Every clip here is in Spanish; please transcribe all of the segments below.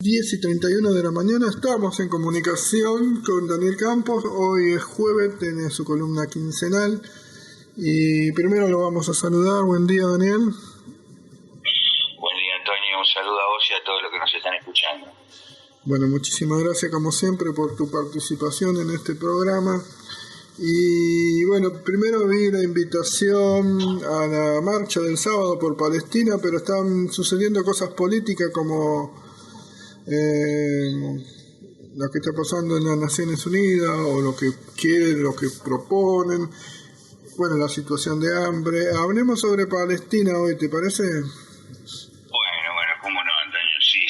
10:31 de la mañana, estamos en comunicación con Daniel Campos. Hoy es jueves, tiene su columna quincenal y primero lo vamos a saludar. Buen día, Daniel. Buen día, Antonio. Un saludo a vos y a todos los que nos están escuchando. Bueno, muchísimas gracias como siempre por tu participación en este programa. Y bueno, primero vi la invitación a la marcha del sábado por Palestina, pero están sucediendo cosas políticas como lo que está pasando en las Naciones Unidas o lo que quieren, lo que proponen, bueno, la situación de hambre. Hablemos sobre Palestina hoy, ¿te parece? Bueno, cómo no, Antonio, sí.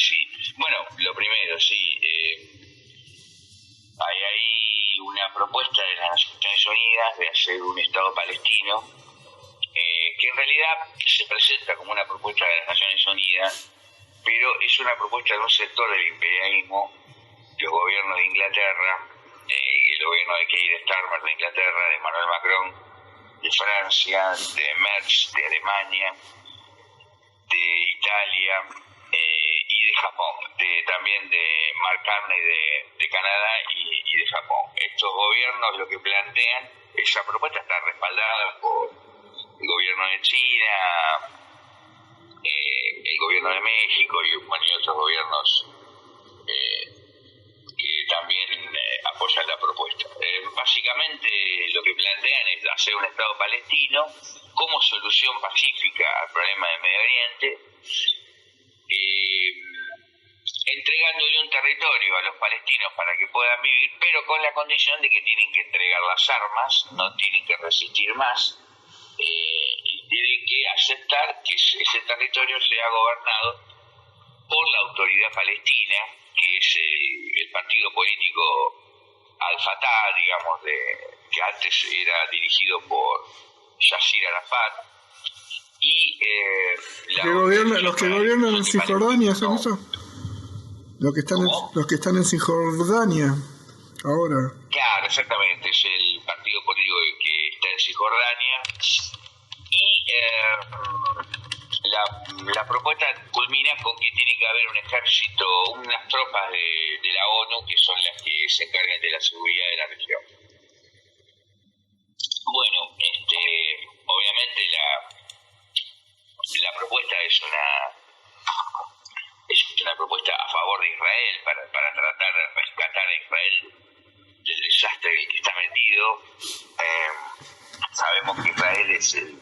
Bueno, lo primero, sí, hay ahí una propuesta de las Naciones Unidas de hacer un Estado palestino, que en realidad se presenta como una propuesta de las Naciones Unidas, pero es una propuesta de un sector del imperialismo, los gobiernos de Inglaterra, el gobierno de Keir Starmer de Inglaterra, de Emmanuel Macron de Francia, de Merz de Alemania, de Italia y de Japón, también de Mark Carney de Canadá y de Japón. Estos gobiernos lo que plantean, esa propuesta está respaldada por el gobierno de China, el gobierno de México y otros gobiernos que también apoyan la propuesta. Básicamente lo que plantean es hacer un Estado palestino como solución pacífica al problema del Medio Oriente, entregándole un territorio a los palestinos para que puedan vivir, pero con la condición de que tienen que entregar las armas, no tienen que resistir más, y tienen que aceptar que ese territorio sea gobernado por la autoridad palestina, que es el partido político Al-Fatah, digamos, que antes era dirigido por Yasser Arafat, y los que gobiernan en Cisjordania, ¿son eso? Los que están en Cisjordania ahora. Claro, exactamente, es el partido político que está en Cisjordania, y la propuesta culmina con que tiene que haber un ejército, unas tropas de la ONU que son las que se encargan de la seguridad de la región. Bueno, obviamente la propuesta es una propuesta a favor de Israel para tratar de rescatar a Israel del desastre en el que está metido. Sabemos que Israel es el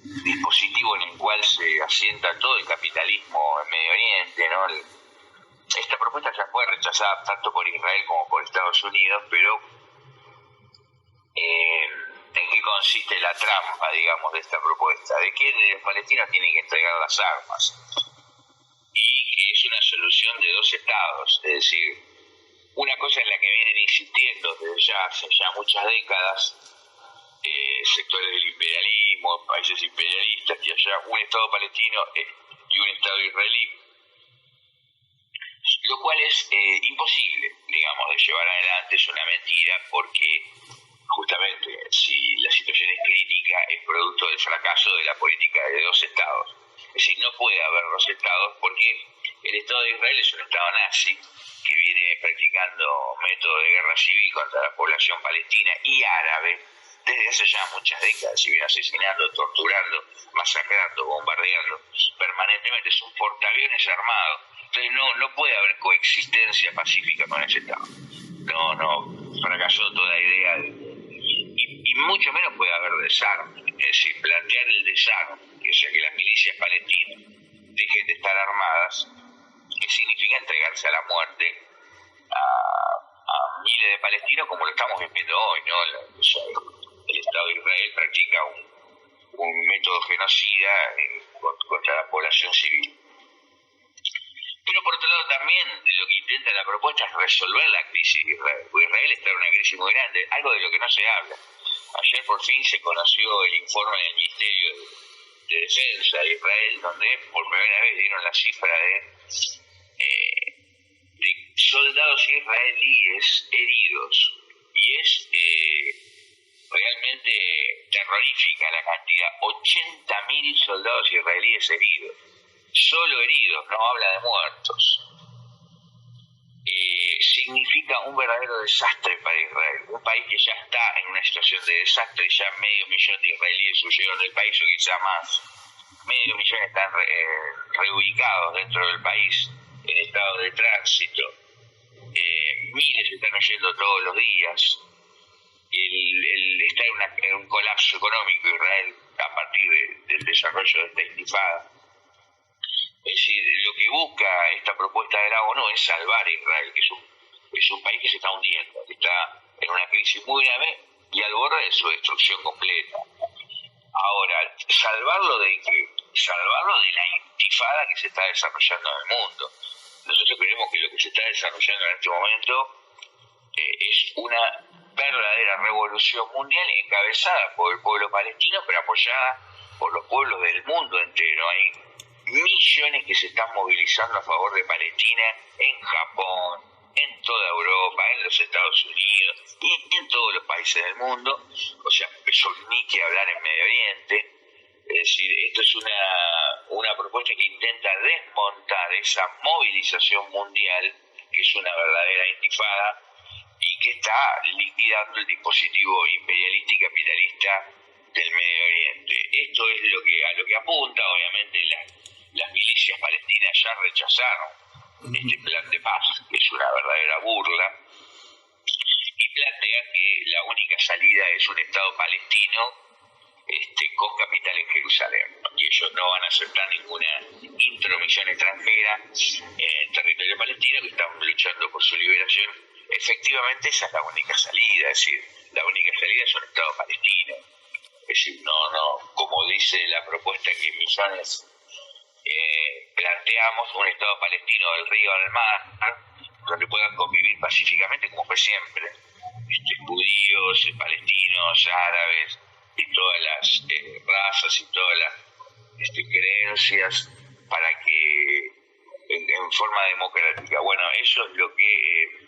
dispositivo en el cual se asienta todo el capitalismo en Medio Oriente, ¿no? Esta propuesta ya fue rechazada tanto por Israel como por Estados Unidos, pero ¿en qué consiste la trampa, digamos, de esta propuesta? De que los palestinos tienen que entregar las armas y que es una solución de dos estados, es decir, una cosa en la que vienen insistiendo desde hace muchas décadas sectores del imperialismo, países imperialistas, que haya un Estado palestino y un Estado israelí, lo cual es imposible, digamos, de llevar adelante. Es una mentira, porque justamente si la situación es crítica es producto del fracaso de la política de dos estados. Es decir, no puede haber dos estados, porque el Estado de Israel es un Estado nazi que viene practicando métodos de guerra civil contra la población palestina y árabe desde hace ya muchas décadas, y viene asesinando, torturando, masacrando, bombardeando permanentemente. Es un portaaviones armado. Entonces no puede haber coexistencia pacífica con ese Estado. No, fracasó toda idea y mucho menos puede haber desarme. Es decir, plantear el desarme, o sea, que las milicias palestinas dejen de estar armadas, que significa entregarse a la muerte a miles de palestinos, como lo estamos viviendo hoy, ¿no? El Estado de Israel practica un método genocida contra la población civil. Pero por otro lado también lo que intenta la propuesta es resolver la crisis de Israel, porque Israel está en una crisis muy grande, algo de lo que no se habla. Ayer por fin se conoció el informe del Ministerio de Defensa de Israel, donde por primera vez dieron la cifra de soldados israelíes heridos, y es realmente terrorífica la cantidad. 80.000 soldados israelíes heridos, solo heridos, no habla de muertos. significa un verdadero desastre para Israel, un país que ya está en una situación de desastre, ya 500.000 de israelíes huyeron del país o quizá más, 500.000 están reubicados dentro del país en estado de tránsito, miles están huyendo todos los días, está en un colapso económico Israel a partir del desarrollo de esta intifada. Es decir, lo que busca esta propuesta de la ONU es salvar a Israel, que es un país que se está hundiendo, que está en una crisis muy grave y al borde de su destrucción completa. Ahora, ¿salvarlo de qué? Salvarlo de la intifada que se está desarrollando en el mundo. Nosotros creemos que lo que se está desarrollando en este momento es una verdadera revolución mundial encabezada por el pueblo palestino, pero apoyada por los pueblos del mundo entero. Hay millones que se están movilizando a favor de Palestina en Japón, en toda Europa, en los Estados Unidos y en todos los países del mundo. O sea, eso ni que hablar en Medio Oriente. Es decir, esto es una propuesta que intenta desmontar esa movilización mundial, que es una verdadera intifada, y que está liquidando el dispositivo imperialista y capitalista del Medio Oriente. Esto es a lo que apunta. Obviamente las milicias palestinas ya rechazaron este plan de paz, que es una verdadera burla, y plantean que la única salida es un Estado palestino con capital en Jerusalén, y ellos no van a aceptar ninguna intromisión extranjera en el territorio palestino, que están luchando por su liberación. Efectivamente, esa es la única salida, es decir, la única salida es un Estado palestino. Es decir, no, como dice la propuesta que millones planteamos, un Estado palestino del río al mar, donde puedan convivir pacíficamente, como fue siempre, judíos, palestinos, árabes, y todas las razas y todas las creencias, para que en forma democrática. Bueno, eso es lo que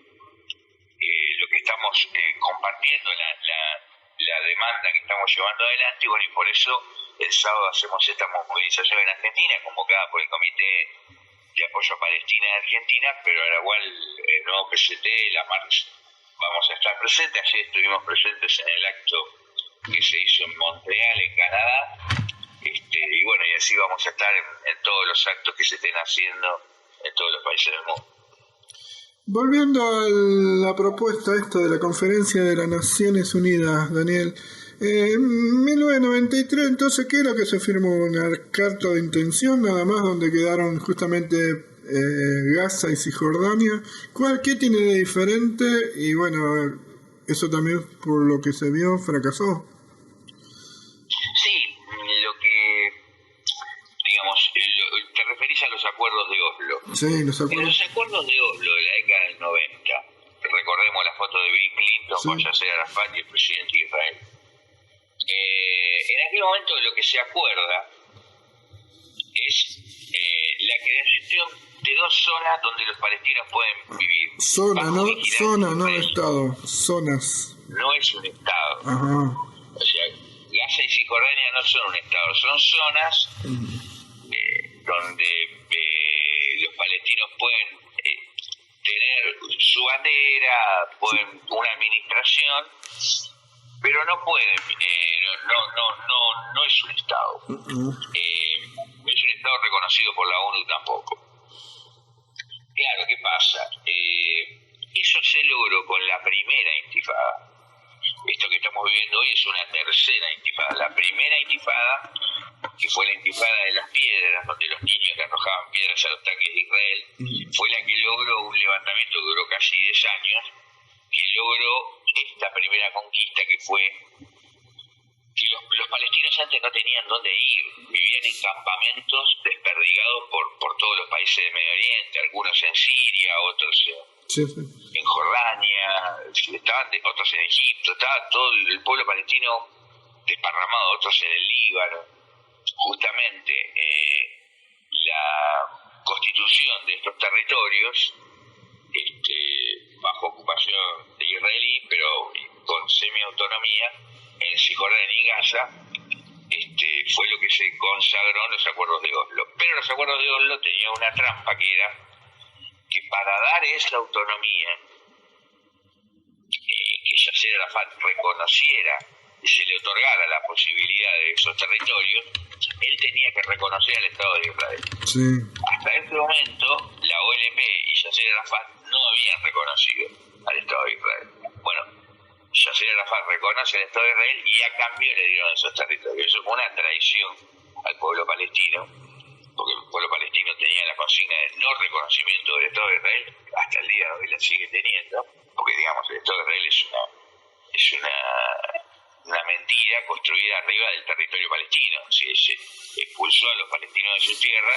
estamos compartiendo, la demanda que estamos llevando adelante, y bueno, y por eso el sábado hacemos esta movilización en Argentina, convocada por el Comité de Apoyo a Palestina de Argentina, pero al igual el nuevo PCT, la marcha, vamos a estar presentes. Ayer estuvimos presentes en el acto que se hizo en Montreal, en Canadá, y bueno, y así vamos a estar en todos los actos que se estén haciendo en todos los países del mundo. Volviendo a la propuesta esta de la Conferencia de las Naciones Unidas, Daniel, en 1993, entonces, ¿qué era que se firmó? ¿Una carta de intención nada más, donde quedaron justamente Gaza y Cisjordania? ¿Qué tiene de diferente? Y bueno, eso también, por lo que se vio, fracasó. Sí, te referís a los acuerdos de Oslo. Sí, los acuerdos. En los acuerdos de Oslo de la década del 90, recordemos la foto de Bill Clinton con Yasser Arafat y el presidente de Israel. En aquel momento lo que se acuerda es la creación de dos zonas donde los palestinos pueden vivir. Zona, no estado, zonas. No es un estado. Ajá. O sea, Gaza y Cisjordania no son un estado, son zonas donde los palestinos pueden tener su bandera, pueden una administración, pero no pueden, no es un estado. No es un estado reconocido por la ONU tampoco. Claro, ¿qué pasa? Eso se logró con la primera intifada. Esto que estamos viviendo hoy es una tercera intifada. La primera intifada, que fue la intifada de las piedras, donde los niños le arrojaban piedras a los tanques de Israel, fue la que logró un levantamiento que duró casi 10 años, que logró esta primera conquista, que fue que los palestinos antes no tenían dónde ir, vivían en campamentos desperdigados por todos los países del Medio Oriente, algunos en Siria, otros en Jordania, otros en Egipto, estaba todo el pueblo palestino desparramado, otros en el Líbano. Justamente la constitución de estos territorios, bajo ocupación de israelí, pero con semi-autonomía, en Cisjordania y Gaza, fue lo que se consagró en los acuerdos de Oslo. Pero los acuerdos de Oslo tenían una trampa, que era que para dar esa autonomía Yasser Arafat reconociera y se le otorgara la posibilidad de esos territorios, él tenía que reconocer al Estado de Israel. Sí. Hasta ese momento, la OLP y Yasser Arafat no habían reconocido al Estado de Israel. Bueno, Yasser Arafat reconoce al Estado de Israel y a cambio le dieron esos territorios. Eso fue una traición al pueblo palestino, porque el pueblo palestino tenía la consigna de no reconocimiento del Estado de Israel, hasta el día de hoy la sigue teniendo, porque digamos el Estado de Israel es una mentira construida arriba del territorio palestino. Se expulsó a los palestinos de su tierra.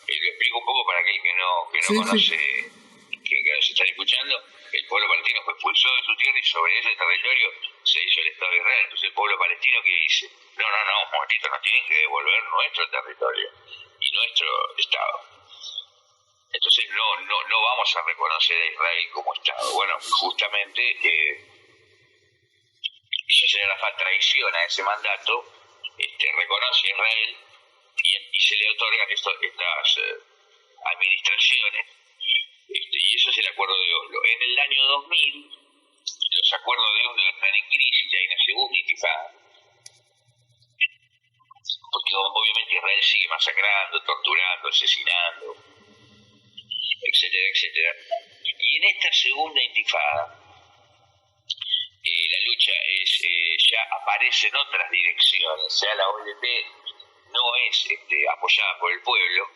Lo explico un poco para aquel que no conoce, que nos están escuchando. El pueblo palestino fue expulsado de su tierra y sobre ese territorio se hizo el Estado de Israel. Entonces el pueblo palestino, ¿qué dice? No, un momentito, nos tienen que devolver nuestro territorio y nuestro Estado. Entonces no vamos a reconocer a Israel como Estado. Bueno, justamente Yasser Arafat traiciona ese mandato, reconoce a Israel y se le otorgan estas administraciones, y eso es el Acuerdo de Oslo. En el año 2000, los Acuerdos de Oslo entran en crisis y hay una segunda intifada, porque obviamente Israel sigue masacrando, torturando, asesinando, etcétera, etcétera. Y en esta segunda intifada, la lucha ya aparecen otras direcciones. Ya la OLP no es apoyada por el pueblo,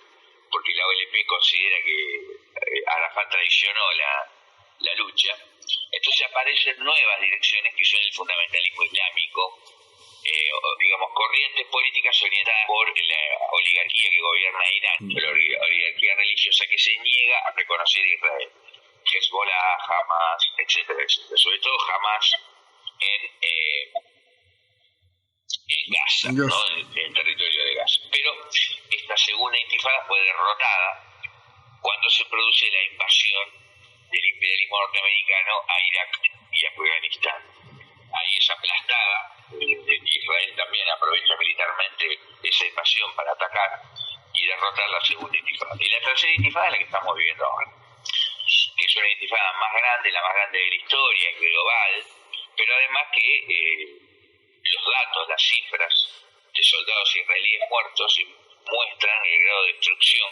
porque la OLP considera que Arafat traicionó la lucha. Entonces aparecen nuevas direcciones que son el fundamentalismo islámico, digamos, corrientes políticas orientadas por la oligarquía que gobierna Irán, la oligarquía religiosa que se niega a reconocer a Israel. Hezbollah, Hamas, etcétera, etcétera. Sobre todo Hamas en Gaza, ¿no? En el territorio de Gaza. Pero esta segunda intifada fue derrotada cuando se produce la invasión del imperialismo norteamericano a Irak y Afganistán. Ahí es aplastada. Israel también aprovecha militarmente esa invasión para atacar y derrotar la segunda intifada. Y la tercera intifada es la que estamos viviendo ahora, que es una intifada más grande, la más grande de la historia, es global, pero además que los datos, las cifras de soldados israelíes muertos muestran el grado de destrucción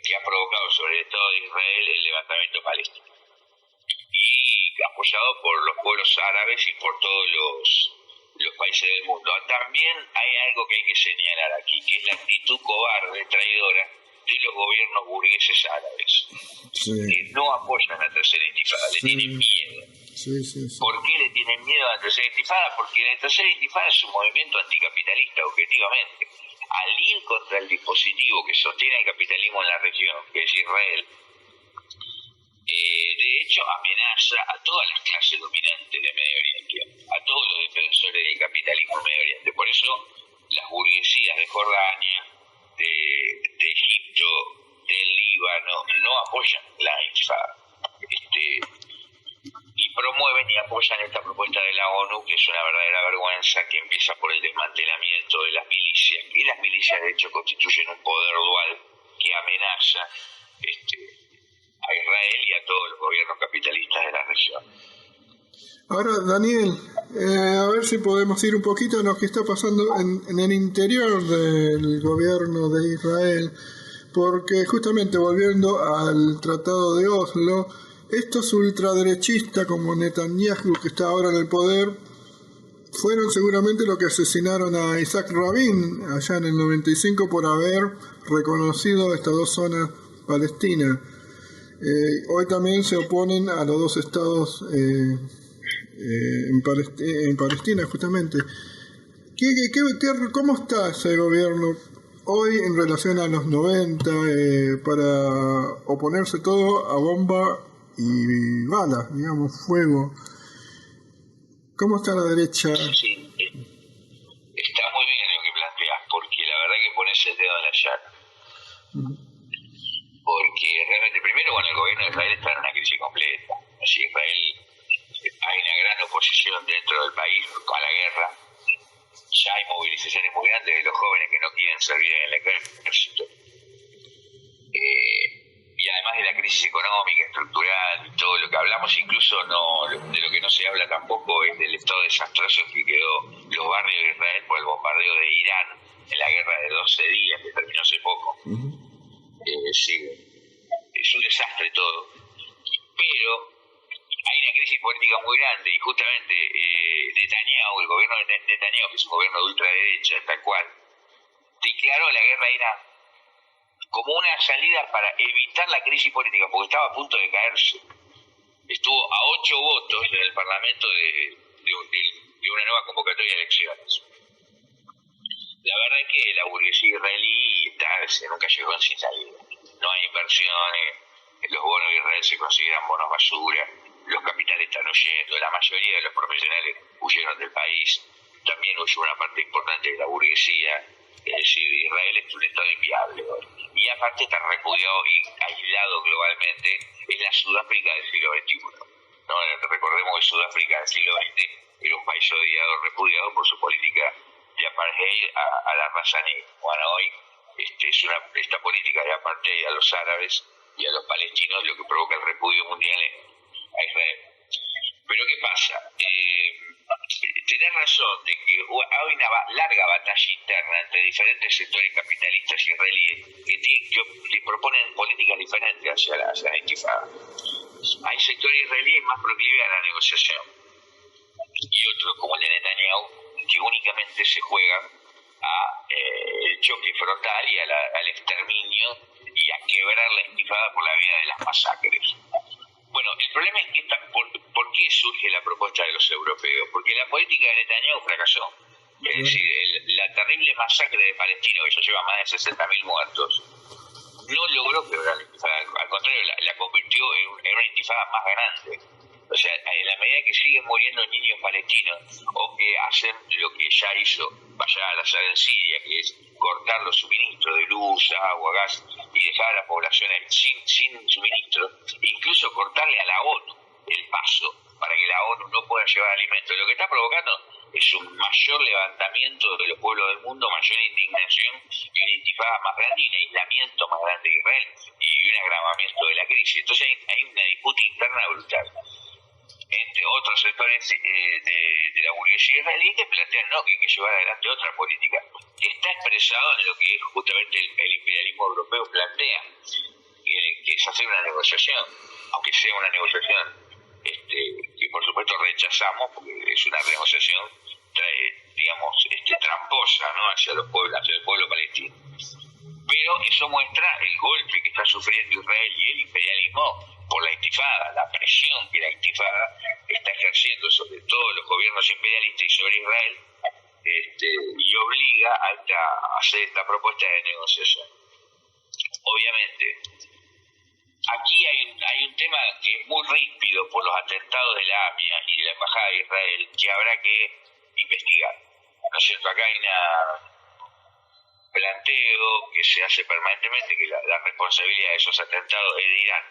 que ha provocado sobre el Estado de Israel el levantamiento palestino, y apoyado por los pueblos árabes y por todos los países del mundo. También hay algo que hay que señalar aquí, que es la actitud cobarde, traidora, de los gobiernos burgueses árabes, que no apoyan la tercera intifada, le tienen miedo. ¿Por qué le tienen miedo a la tercera intifada? Porque la tercera intifada es un movimiento anticapitalista, objetivamente. Al ir contra el dispositivo que sostiene el capitalismo en la región, que es Israel, de hecho amenaza a todas las clases dominantes de Medio Oriente, a todos los defensores del capitalismo en Medio Oriente. Por eso las burguesías de Jordania, de Egipto, del Líbano, no apoyan la intifada. Y promueven y apoyan esta propuesta de la ONU, que es una verdadera vergüenza, que empieza por el desmantelamiento de las milicias. Y las milicias, de hecho, constituyen un poder dual que amenaza a Israel y a todos los gobiernos capitalistas de la región. Ahora, Daniel, a ver si podemos ir un poquito a lo que está pasando en el interior del gobierno de Israel, porque justamente volviendo al Tratado de Oslo, estos ultraderechistas como Netanyahu, que está ahora en el poder, fueron seguramente los que asesinaron a Isaac Rabin allá en el 95 por haber reconocido estas dos zonas palestinas. Hoy también se oponen a los dos estados en Palestina, justamente. ¿Cómo está ese gobierno hoy en relación a los 90 para oponerse todo a bomba y balas, digamos, fuego? ¿Cómo está la derecha? Sí, está muy bien lo que planteas, porque la verdad que pones el dedo en la llaga. Porque realmente, primero, el gobierno de Israel está en una crisis completa. Así, Israel, hay una gran oposición dentro del país a la guerra. Ya hay movilizaciones muy grandes de los jóvenes que no quieren servir en el ejército. Y además de la crisis crisis económica, estructural, y todo lo que hablamos, incluso no de lo que no se habla tampoco es del estado desastroso que quedó los barrios de Israel por el bombardeo de Irán en la guerra de 12 días que terminó hace poco. Sí, es un desastre todo, pero hay una crisis política muy grande y justamente Netanyahu, el gobierno de Netanyahu, que es un gobierno de ultraderecha, tal cual, declaró la guerra a Irán como una salida para evitar la crisis política, porque estaba a punto de caerse. Estuvo a 8 votos en el Parlamento de una nueva convocatoria de elecciones. La verdad es que la burguesía israelí está en un callejón sin salida. No hay inversiones, los bonos de Israel se consideran bonos basura, los capitales están huyendo, la mayoría de los profesionales huyeron del país, también huyó una parte importante de la burguesía, es decir, Israel es un estado inviable hoy. Y aparte está repudiado y aislado globalmente en la Sudáfrica del siglo XXI. ¿No? Recordemos que Sudáfrica del siglo XX era un país odiado, repudiado por su política de apartheid a la raza negra. Bueno, hoy esta política de apartheid a los árabes y a los palestinos es lo que provoca el repudio mundial a Israel. Pero ¿qué pasa? Tenés razón de que hay una larga batalla interna entre diferentes sectores capitalistas israelíes que proponen políticas diferentes hacia la intifada. Hay sectores israelíes más proclives a la negociación y otros, como el de Netanyahu, que únicamente se juegan a el choque frontal y al exterminio y a quebrar la intifada por la vía de las masacres. Bueno, el problema es que ¿por qué surge la propuesta de los europeos? Porque la política de Netanyahu fracasó. Es decir, la terrible masacre de palestinos, que ya lleva más de 60.000 muertos, no logró quebrar la intifada. Al contrario, la convirtió en una intifada más grande. O sea, en la medida que siguen muriendo niños palestinos o que hacen lo que ya hizo Bashar al-Assad en Siria, que es cortar los suministros de luz, agua, gas y dejar a la población sin suministro, incluso cortarle a la ONU el paso para que la ONU no pueda llevar alimentos. Lo que está provocando es un mayor levantamiento de los pueblos del mundo, mayor indignación y una intifada más grande y un aislamiento más grande de Israel y un agravamiento de la crisis. Entonces hay una disputa interna brutal entre otros sectores de la burguesía israelí que plantean que hay que llevar adelante otra política, que está expresado en lo que es justamente el imperialismo europeo plantea, que es hacer una negociación, aunque sea una negociación que por supuesto rechazamos, porque es una negociación tramposa, ¿no?, hacia el pueblo palestino. Pero eso muestra el golpe que está sufriendo Israel y el imperialismo por la intifada, la presión que la intifada está ejerciendo sobre todos los gobiernos imperialistas y sobre Israel, y obliga a hacer esta propuesta de negociación. Obviamente, aquí hay un tema que es muy ríspido por los atentados de la AMIA y de la Embajada de Israel que habrá que investigar. ¿No es cierto? Acá hay planteo que se hace permanentemente que la responsabilidad de esos atentados es de Irán.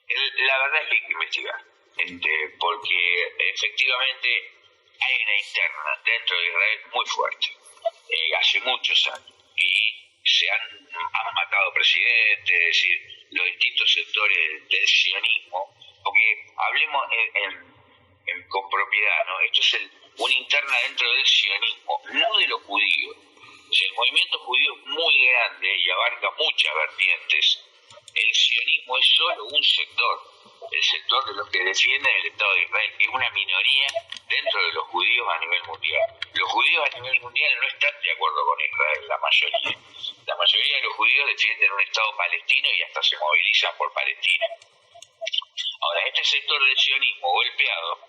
La verdad es que hay que investigar, porque efectivamente hay una interna dentro de Israel muy fuerte, hace muchos años, y se han matado presidentes, es decir, los distintos sectores del sionismo, porque hablemos con propiedad, ¿no? Esto es una interna dentro del sionismo, no de los judíos. O sea, el movimiento judío es muy grande y abarca muchas vertientes. El sionismo es solo un sector, el sector de los que defienden el Estado de Israel, que es una minoría dentro de los judíos a nivel mundial. Los judíos a nivel mundial no están de acuerdo con Israel, la mayoría. La mayoría de los judíos defienden un Estado palestino y hasta se movilizan por Palestina. Ahora, este sector del sionismo golpeado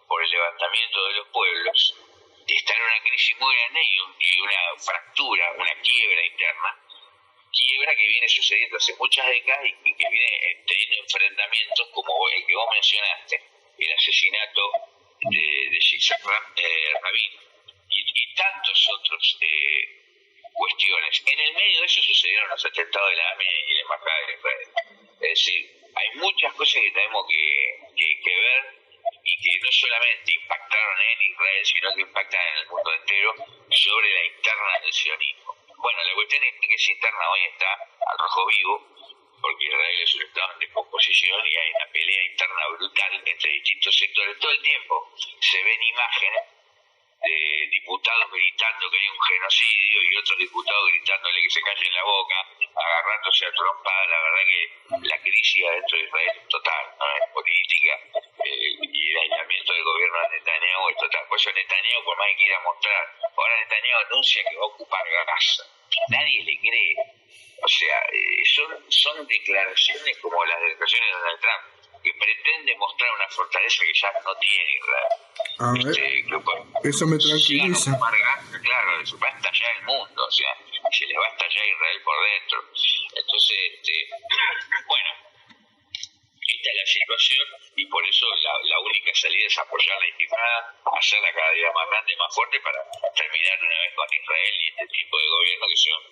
por el levantamiento de los pueblos está en una crisis muy grande y una fractura, una quiebra interna, quiebra que viene sucediendo hace muchas décadas y que viene teniendo enfrentamientos como el que vos mencionaste, el asesinato de Yitzhak Rabin y tantos otros cuestiones. En el medio de eso sucedieron los atentados de la AMIA y la Embajada de Israel. Es decir, hay muchas cosas que tenemos que ver y que no solamente impactaron en Israel, sino que impactan en el mundo entero sobre la interna del sionismo. Bueno, la cuestión es que esa interna hoy está al rojo vivo porque Israel es un Estado en descomposición y hay una pelea interna brutal entre distintos sectores. Todo el tiempo se ven imágenes de diputados gritando que hay un genocidio y otros diputados gritándole que se callen la boca, agarrándose a trompadas. La verdad que la crisis dentro de Israel es total, ¿no? Es política, y el aislamiento del gobierno de Netanyahu es total. Por eso Netanyahu, por más que quiera mostrar, ahora Netanyahu anuncia que va a ocupar Gaza. Nadie le cree. O sea, son declaraciones como las declaraciones de Donald Trump, que pretende mostrar una fortaleza que ya no tiene Israel. Eso me tranquiliza. Claro, va a estallar el mundo, o sea, se le va a estallar Israel por dentro. Entonces, bueno, esta es la situación y por eso la única salida es apoyar la intifada, hacerla cada día más grande, más fuerte para terminar de una vez con Israel y este tipo de gobierno que son,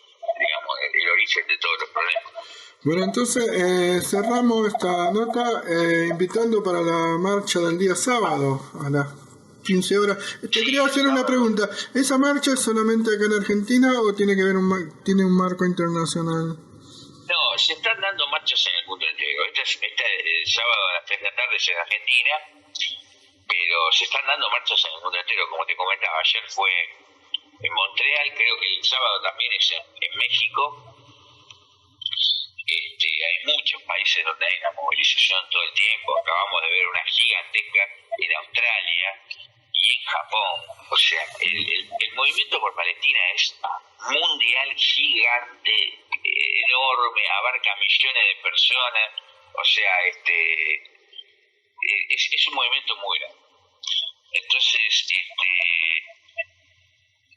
digamos, el origen de todos los problemas. Bueno, entonces cerramos esta nota invitando para la marcha del día sábado a las 15 horas. Te quería hacer una pregunta. ¿Esa marcha es solamente acá en Argentina o tiene que ver tiene un marco internacional? No, se están dando marchas en el mundo entero. Esta el sábado a las 3 de la tarde es en Argentina, pero se están dando marchas en el mundo entero. Como te comentaba, ayer fue en Montreal, creo que el sábado también es en México. Hay muchos países donde hay una movilización todo el tiempo. Acabamos de ver una gigantesca en Australia y en Japón. O sea, el movimiento por Palestina es mundial, gigante, enorme, abarca millones de personas. O sea, es un movimiento muy grande. Entonces,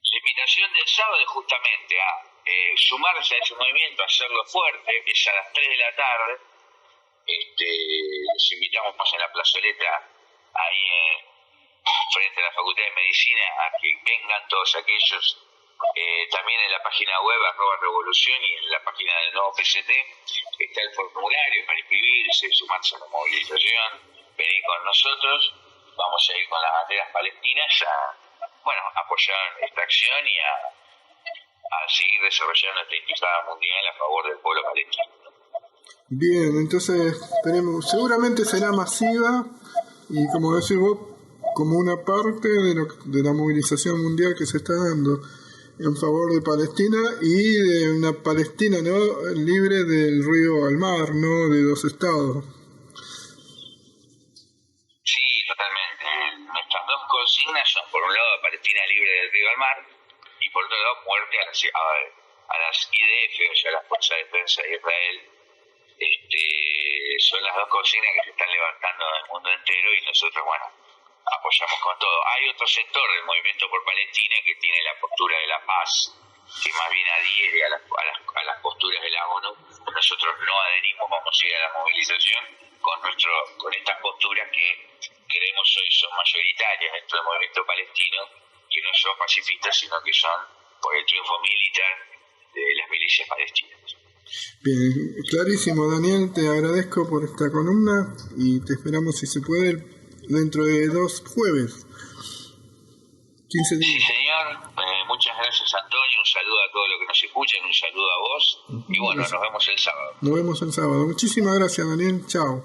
la invitación del sábado es justamente a sumarse a ese movimiento, hacerlo fuerte. Es a las 3 de la tarde. Los invitamos en la plazoleta ahí frente a la Facultad de Medicina a que vengan todos aquellos. También en la página web @revolución y en la página del nuevo PCT está el formulario para inscribirse, sumarse a la movilización, venir con nosotros. Vamos a ir con las banderas palestinas a apoyar esta acción y a seguir desarrollando esta intifada mundial a favor del pueblo palestino. Bien, entonces seguramente será masiva y, como decís vos, como una parte de la movilización mundial que se está dando en favor de Palestina y de una Palestina, ¿no?, libre del río al mar, no de dos estados. Sí, totalmente. Nuestras dos consignas son, por un lado, Palestina libre del río al mar, y por otro lado, muerte a las IDF, o sea, a las Fuerzas de Defensa de Israel. Son las dos consignas que se están levantando en el mundo entero y nosotros, apoyamos con todo. Hay otro sector del movimiento por Palestina que tiene la postura de la paz, que más bien adhiere a las posturas de la ONU. Nosotros no adherimos, vamos a ir a la movilización con estas posturas que creemos hoy son mayoritarias dentro del movimiento palestino, que no son pacifistas, sino que son por el triunfo militar de las milicias palestinas. Bien, clarísimo, Daniel, te agradezco por esta columna y te esperamos, si se puede, dentro de 2 jueves. 15 días. Sí, señor. Muchas gracias, Antonio. Un saludo a todos los que nos escuchan, un saludo a vos. Y bueno, gracias. Nos vemos el sábado. Nos vemos el sábado. Muchísimas gracias, Daniel. Chao.